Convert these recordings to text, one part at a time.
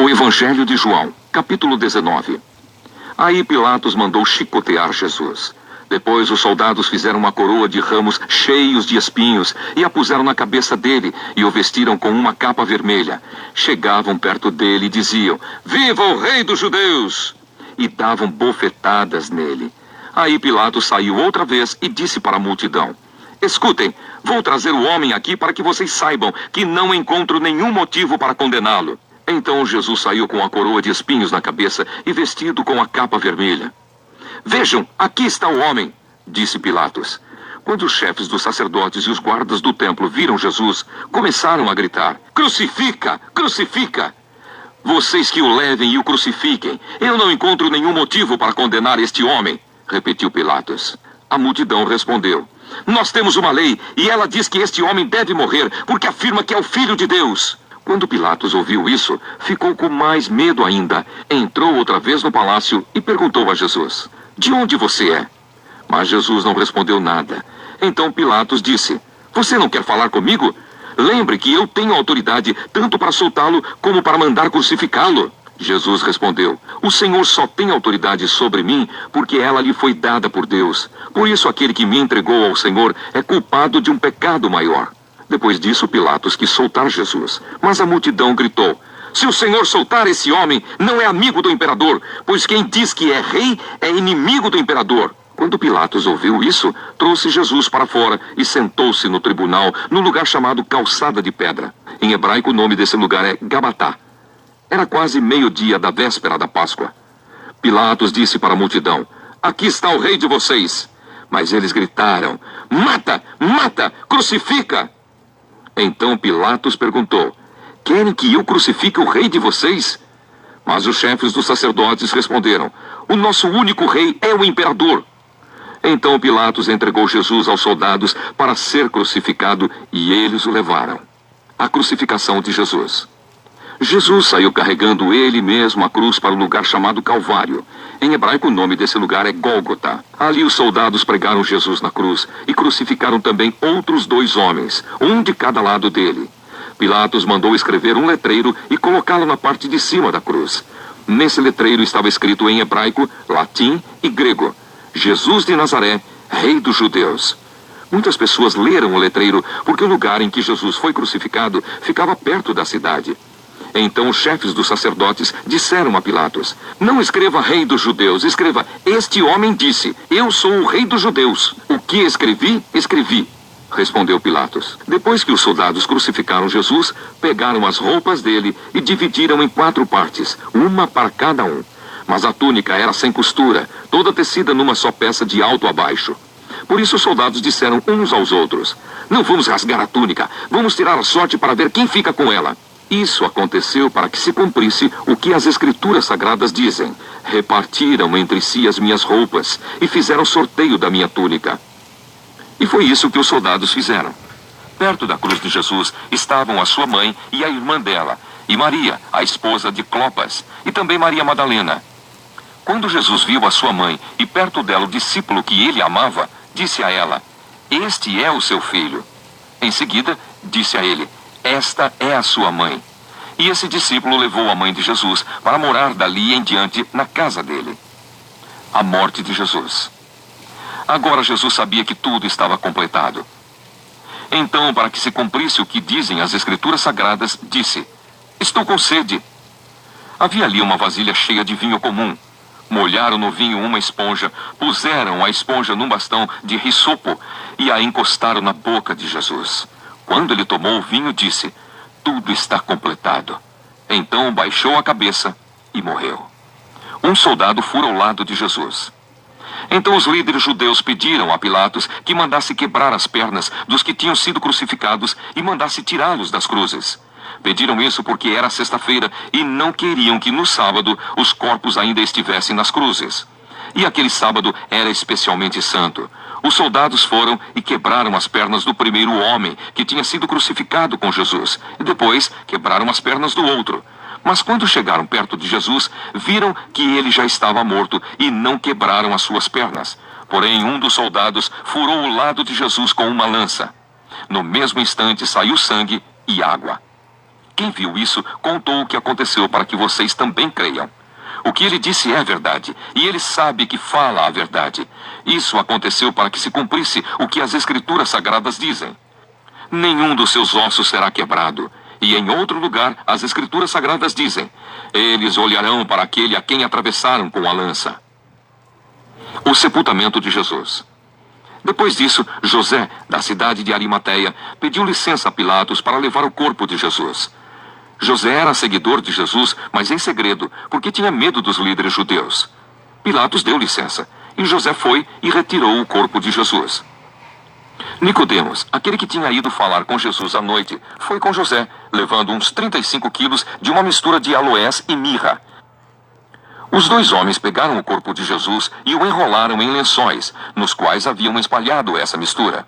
O Evangelho de João, capítulo 19. Aí Pilatos mandou chicotear Jesus. Depois os soldados fizeram uma coroa de ramos cheios de espinhos e a puseram na cabeça dele e o vestiram com uma capa vermelha. Chegavam perto dele e diziam: "Viva o rei dos judeus!" E davam bofetadas nele. Aí Pilatos saiu outra vez e disse para a multidão: "Escutem, vou trazer o homem aqui para que vocês saibam que não encontro nenhum motivo para condená-lo." Então Jesus saiu com a coroa de espinhos na cabeça e vestido com a capa vermelha. "Vejam, aqui está o homem", disse Pilatos. Quando os chefes dos sacerdotes e os guardas do templo viram Jesus, começaram a gritar: "Crucifica! Crucifica! Vocês que o levem e o crucifiquem. Eu não encontro nenhum motivo para condenar este homem", repetiu Pilatos. A multidão respondeu: "Nós temos uma lei e ela diz que este homem deve morrer porque afirma que é o Filho de Deus." Quando Pilatos ouviu isso, ficou com mais medo ainda. Entrou outra vez no palácio e perguntou a Jesus: "De onde você é?" Mas Jesus não respondeu nada. Então Pilatos disse: "Você não quer falar comigo? Lembre que eu tenho autoridade tanto para soltá-lo como para mandar crucificá-lo." Jesus respondeu: "O Senhor só tem autoridade sobre mim porque ela lhe foi dada por Deus. Por isso aquele que me entregou ao Senhor é culpado de um pecado maior." Depois disso, Pilatos quis soltar Jesus, mas a multidão gritou: "Se o Senhor soltar esse homem, não é amigo do imperador, pois quem diz que é rei é inimigo do imperador." Quando Pilatos ouviu isso, trouxe Jesus para fora e sentou-se no tribunal, no lugar chamado Calçada de Pedra. Em hebraico, o nome desse lugar é Gabatá. Era quase meio-dia da véspera da Páscoa. Pilatos disse para a multidão: "Aqui está o rei de vocês." Mas eles gritaram: "Mata! Mata! Crucifica!" Então Pilatos perguntou: "Querem que eu crucifique o rei de vocês?" Mas os chefes dos sacerdotes responderam: "O nosso único rei é o imperador." Então Pilatos entregou Jesus aos soldados para ser crucificado e eles o levaram. A crucificação de Jesus. Jesus saiu carregando ele mesmo a cruz para o lugar chamado Calvário. Em hebraico, o nome desse lugar é Gólgota. Ali os soldados pregaram Jesus na cruz e crucificaram também outros 2 homens, um de cada lado dele. Pilatos mandou escrever um letreiro e colocá-lo na parte de cima da cruz. Nesse letreiro estava escrito em hebraico, latim e grego: "Jesus de Nazaré, Rei dos Judeus." Muitas pessoas leram o letreiro porque o lugar em que Jesus foi crucificado ficava perto da cidade. Então os chefes dos sacerdotes disseram a Pilatos: "Não escreva Rei dos Judeus, escreva: Este homem disse, eu sou o Rei dos Judeus. O que escrevi, escrevi." Respondeu Pilatos. Depois que os soldados crucificaram Jesus, pegaram as roupas dele e dividiram em 4 partes, uma para cada um. Mas a túnica era sem costura, toda tecida numa só peça de alto a baixo. Por isso os soldados disseram uns aos outros: "Não vamos rasgar a túnica, vamos tirar a sorte para ver quem fica com ela." Isso aconteceu para que se cumprisse o que as Escrituras Sagradas dizem: "Repartiram entre si as minhas roupas e fizeram sorteio da minha túnica." E foi isso que os soldados fizeram. Perto da cruz de Jesus estavam a sua mãe e a irmã dela, e Maria, a esposa de Clopas, e também Maria Madalena. Quando Jesus viu a sua mãe e perto dela o discípulo que ele amava, disse a ela: "Este é o seu filho." Em seguida, disse a ele: "Esta é a sua mãe." E esse discípulo levou a mãe de Jesus para morar dali em diante na casa dele. A morte de Jesus. Agora Jesus sabia que tudo estava completado. Então, para que se cumprisse o que dizem as Escrituras Sagradas, disse: "Estou com sede." Havia ali uma vasilha cheia de vinho comum. Molharam no vinho uma esponja, puseram a esponja num bastão de hisopo e a encostaram na boca de Jesus. Quando ele tomou o vinho, disse: "Tudo está completado." Então baixou a cabeça e morreu. Um soldado fura ao lado de Jesus. Então os líderes judeus pediram a Pilatos que mandasse quebrar as pernas dos que tinham sido crucificados e mandasse tirá-los das cruzes. Pediram isso porque era sexta-feira e não queriam que no sábado os corpos ainda estivessem nas cruzes. E aquele sábado era especialmente santo. Os soldados foram e quebraram as pernas do primeiro homem que tinha sido crucificado com Jesus. E depois quebraram as pernas do outro. Mas quando chegaram perto de Jesus, viram que ele já estava morto e não quebraram as suas pernas. Porém, um dos soldados furou o lado de Jesus com uma lança. No mesmo instante saiu sangue e água. Quem viu isso contou o que aconteceu para que vocês também creiam. O que ele disse é verdade, e ele sabe que fala a verdade. Isso aconteceu para que se cumprisse o que as Escrituras Sagradas dizem. Nenhum dos seus ossos será quebrado. E em outro lugar, as Escrituras Sagradas dizem: eles olharão para aquele a quem atravessaram com a lança. O sepultamento de Jesus. Depois disso, José, da cidade de Arimateia, pediu licença a Pilatos para levar o corpo de Jesus. José era seguidor de Jesus, mas em segredo, porque tinha medo dos líderes judeus. Pilatos deu licença, e José foi e retirou o corpo de Jesus. Nicodemos, aquele que tinha ido falar com Jesus à noite, foi com José, levando uns 35 quilos de uma mistura de aloés e mirra. Os dois homens pegaram o corpo de Jesus e o enrolaram em lençóis, nos quais haviam espalhado essa mistura.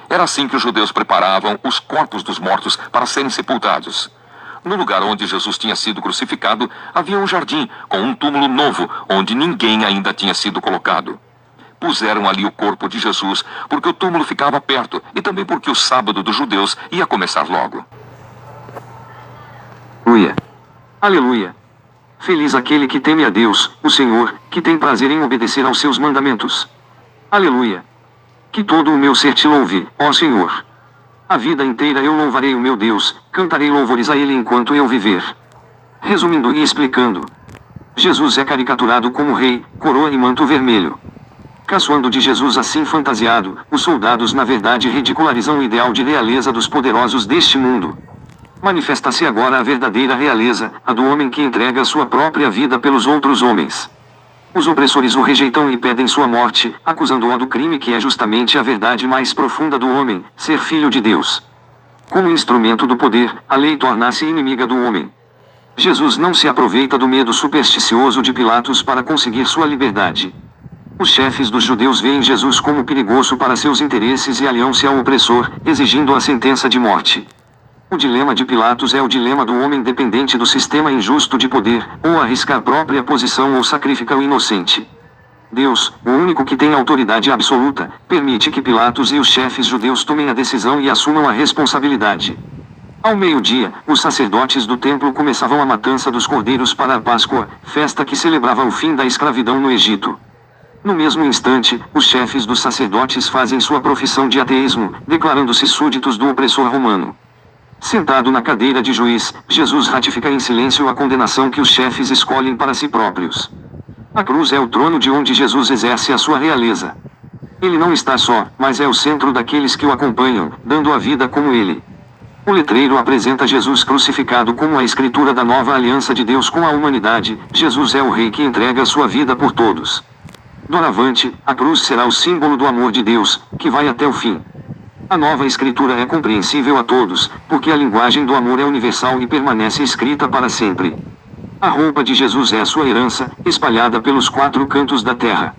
Era assim que os judeus preparavam os corpos dos mortos para serem sepultados. No lugar onde Jesus tinha sido crucificado, havia um jardim com um túmulo novo, onde ninguém ainda tinha sido colocado. Puseram ali o corpo de Jesus, porque o túmulo ficava perto e também porque o sábado dos judeus ia começar logo. Aleluia. Aleluia. Feliz aquele que teme a Deus, o Senhor, que tem prazer em obedecer aos seus mandamentos. Aleluia. Que todo o meu ser te louve, ó Senhor. A vida inteira eu louvarei o meu Deus, cantarei louvores a Ele enquanto eu viver. Resumindo e explicando. Jesus é caricaturado como rei, coroa e manto vermelho. Caçoando de Jesus assim fantasiado, os soldados na verdade ridicularizam o ideal de realeza dos poderosos deste mundo. Manifesta-se agora a verdadeira realeza, a do homem que entrega sua própria vida pelos outros homens. Os opressores o rejeitam e pedem sua morte, acusando-o do crime que é justamente a verdade mais profunda do homem, ser filho de Deus. Como instrumento do poder, a lei torna-se inimiga do homem. Jesus não se aproveita do medo supersticioso de Pilatos para conseguir sua liberdade. Os chefes dos judeus veem Jesus como perigoso para seus interesses e aliam-se ao opressor, exigindo a sentença de morte. O dilema de Pilatos é o dilema do homem dependente do sistema injusto de poder, ou arriscar própria posição ou sacrificar o inocente. Deus, o único que tem autoridade absoluta, permite que Pilatos e os chefes judeus tomem a decisão e assumam a responsabilidade. Ao meio-dia, os sacerdotes do templo começavam a matança dos cordeiros para a Páscoa, festa que celebrava o fim da escravidão no Egito. No mesmo instante, os chefes dos sacerdotes fazem sua profissão de ateísmo, declarando-se súditos do opressor romano. Sentado na cadeira de juiz, Jesus ratifica em silêncio a condenação que os chefes escolhem para si próprios. A cruz é o trono de onde Jesus exerce a sua realeza. Ele não está só, mas é o centro daqueles que o acompanham, dando a vida como ele. O letreiro apresenta Jesus crucificado como a escritura da nova aliança de Deus com a humanidade. Jesus é o rei que entrega sua vida por todos. Doravante, a cruz será o símbolo do amor de Deus, que vai até o fim. A nova escritura é compreensível a todos, porque a linguagem do amor é universal e permanece escrita para sempre. A roupa de Jesus é a sua herança, espalhada pelos 4 cantos da terra.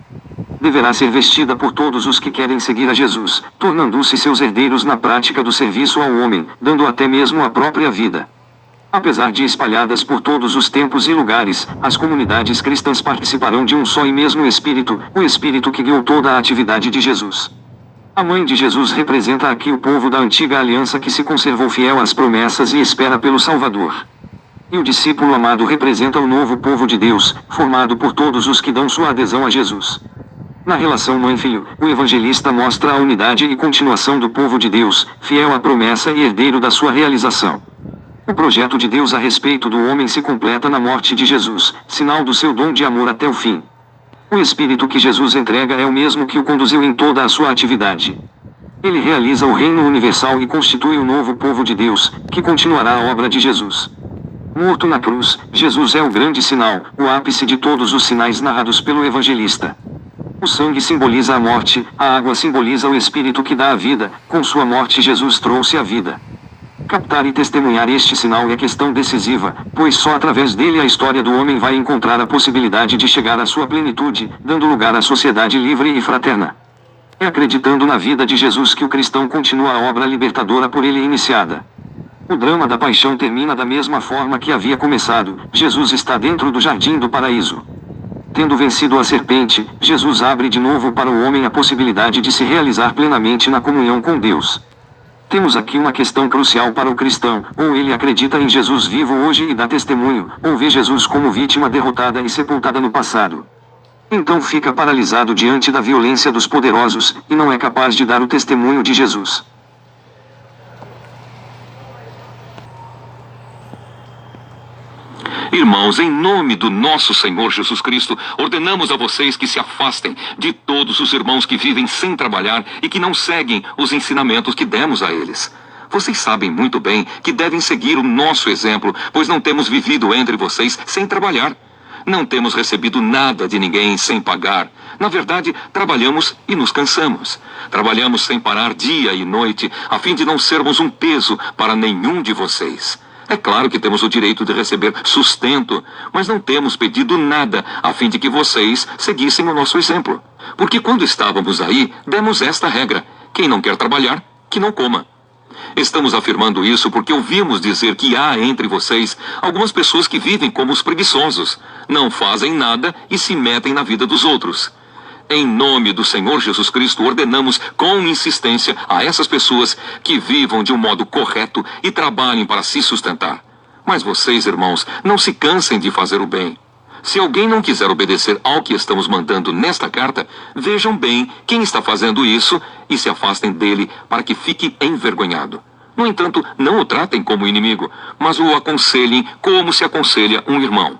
Deverá ser vestida por todos os que querem seguir a Jesus, tornando-se seus herdeiros na prática do serviço ao homem, dando até mesmo a própria vida. Apesar de espalhadas por todos os tempos e lugares, as comunidades cristãs participarão de um só e mesmo Espírito, o Espírito que guiou toda a atividade de Jesus. A mãe de Jesus representa aqui o povo da antiga aliança que se conservou fiel às promessas e espera pelo Salvador. E o discípulo amado representa o novo povo de Deus, formado por todos os que dão sua adesão a Jesus. Na relação mãe-filho, o evangelista mostra a unidade e continuação do povo de Deus, fiel à promessa e herdeiro da sua realização. O projeto de Deus a respeito do homem se completa na morte de Jesus, sinal do seu dom de amor até o fim. O Espírito que Jesus entrega é o mesmo que o conduziu em toda a sua atividade. Ele realiza o reino universal e constitui o novo povo de Deus, que continuará a obra de Jesus. Morto na cruz, Jesus é o grande sinal, o ápice de todos os sinais narrados pelo evangelista. O sangue simboliza a morte, a água simboliza o Espírito que dá a vida, com sua morte Jesus trouxe a vida. Captar e testemunhar este sinal é questão decisiva, pois só através dele a história do homem vai encontrar a possibilidade de chegar à sua plenitude, dando lugar à sociedade livre e fraterna. É acreditando na vida de Jesus que o cristão continua a obra libertadora por ele iniciada. O drama da paixão termina da mesma forma que havia começado. Jesus está dentro do jardim do paraíso. Tendo vencido a serpente, Jesus abre de novo para o homem a possibilidade de se realizar plenamente na comunhão com Deus. Temos aqui uma questão crucial para o cristão: ou ele acredita em Jesus vivo hoje e dá testemunho, ou vê Jesus como vítima derrotada e sepultada no passado. Então fica paralisado diante da violência dos poderosos, e não é capaz de dar o testemunho de Jesus. Irmãos, em nome do nosso Senhor Jesus Cristo, ordenamos a vocês que se afastem de todos os irmãos que vivem sem trabalhar e que não seguem os ensinamentos que demos a eles. Vocês sabem muito bem que devem seguir o nosso exemplo, pois não temos vivido entre vocês sem trabalhar. Não temos recebido nada de ninguém sem pagar. Na verdade, trabalhamos e nos cansamos. Trabalhamos sem parar dia e noite, a fim de não sermos um peso para nenhum de vocês. É claro que temos o direito de receber sustento, mas não temos pedido nada a fim de que vocês seguissem o nosso exemplo. Porque quando estávamos aí, demos esta regra: quem não quer trabalhar, que não coma. Estamos afirmando isso porque ouvimos dizer que há entre vocês algumas pessoas que vivem como os preguiçosos, não fazem nada e se metem na vida dos outros. Em nome do Senhor Jesus Cristo, ordenamos com insistência a essas pessoas que vivam de um modo correto e trabalhem para se sustentar. Mas vocês, irmãos, não se cansem de fazer o bem. Se alguém não quiser obedecer ao que estamos mandando nesta carta, vejam bem quem está fazendo isso e se afastem dele para que fique envergonhado. No entanto, não o tratem como inimigo, mas o aconselhem como se aconselha um irmão.